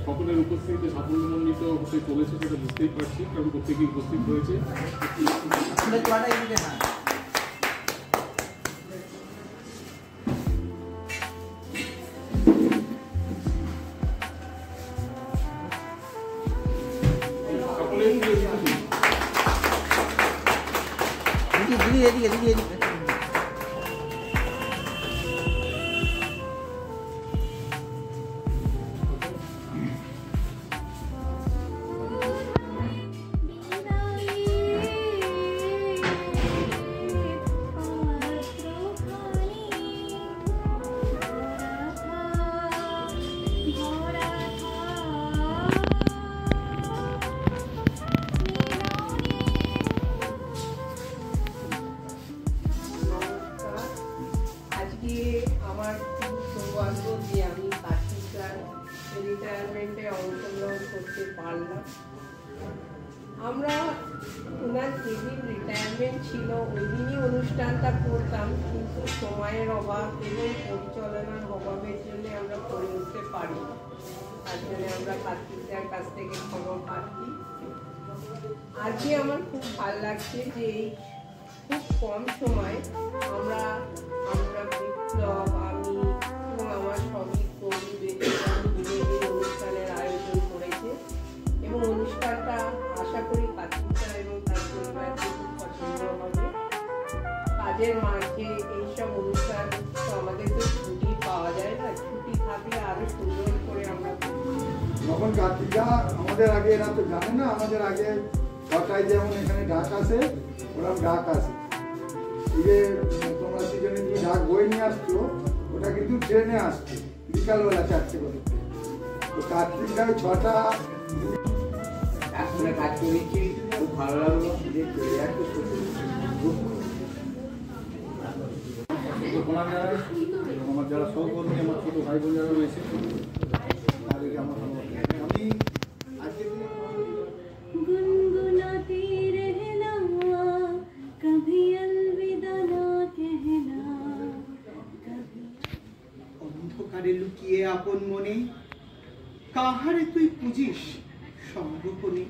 সকলের উপস্থিতিতে সাফল্যমণ্ডিত হতে চলেছে সেটা বুঝতেই পারছি, কারণ প্রত্যেকেই উপস্থিত হয়েছে। রিটায়ারমেন্টে অংশগ্রহণ করতে পারলাম। আমরা ওনার যেদিন রিটায়ারমেন্ট ছিল ওই দিনই অনুষ্ঠানটা করতাম, কিন্তু সময়ের অভাব এবং পরিচালনার অভাবের জন্য আমরা করে উঠতে পারি। তার জন্য আমরা কার্তিকদার কাছ থেকে খবর পাচ্ছি। আজকে আমার খুব ভালো লাগছে যে এই খুব কম সময় আমরা বিপ্লব, আমি এবং আমার সবই অনুষ্ঠানের আয়োজন করেছে এবং অনুষ্ঠানটা আশা করি কার্তিকদা এবং তার পরিবারকে খুব পছন্দ হবে। কাজের মাঝে এইসব অনুষ্ঠান তো আমাদের তো ছুটি পাওয়া যায় না, ছুটি থাকলে আরো সুন্দর করে আমরা যখন কার্তিকদা আমাদের আগে, এরা তো জানে না, আমাদের আগে ছটায় যেমন এখানে ডাক আসে ওরকম ডাক আসে। এই যে তোমরা সেখানে যে ডাক বই নিয়ে আসছো ওটা কিন্তু ট্রেনে আসছে বিকালবেলা 4টে করে। তো কার্তিকদা 6টা একসঙ্গে কাজ করেছি, খুব ভালো লাগলো যে চলে যাচ্ছে। আমার যারা সহকর্মী, আমার ছোট ভাই বোন যারা রয়েছে তাদেরকে আমার আমি আজকে অন্ধকারে লুকিয়ে আপন মনে কাহারে তুই পুজিস সঙ্গপনে।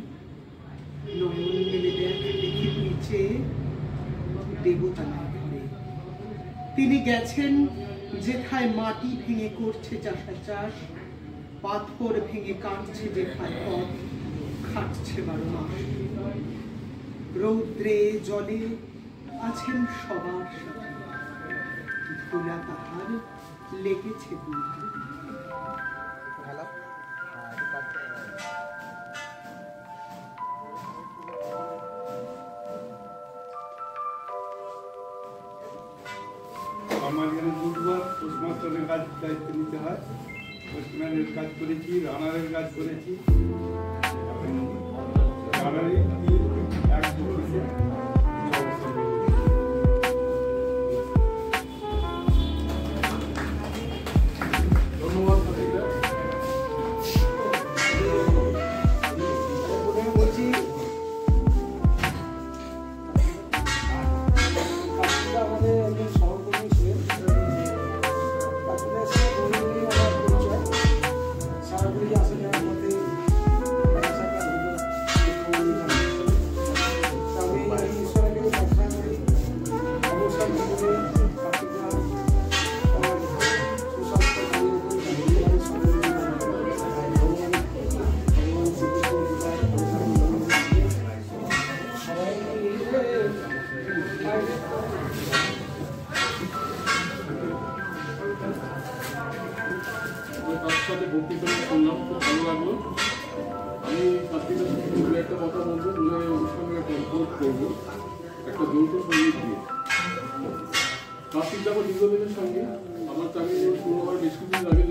নয়ন মেলে দেখ দেখি তুই চেয়ে দেবতা না ঘরে। তিনি গেছেন যেথায় মাটি ভেঙে করছে চাষাচাষ, পাথর ভেঙে কাটছে যেথায় পথ খাটছে 12 মাস। রৌদ্রে জলে আছেন সবার সাথে, ধুলা তাহার লেগেছে দুধারে। আমার এখানে দুবার পোস্টমাস্টারের কাজ দায়িত্ব নিতে হয়। পোস্টম্যানের কাজ করেছি, রানারের কাজ করেছি। রানারে এক অফিসে সাথে বক্তৃতা শুনলাম, খুব ভালো লাগলো। আমি কার্তিকদার সাথে একটা কথা বলবো, বলে ওর সঙ্গে কনক্লুড করবো একটা যৌথ সঙ্গীত দিয়ে। কার্তিকদা আমার দীর্ঘদিনের সঙ্গে আমার চাকরি শুরু হওয়ার বেশ কিছুদিন আগে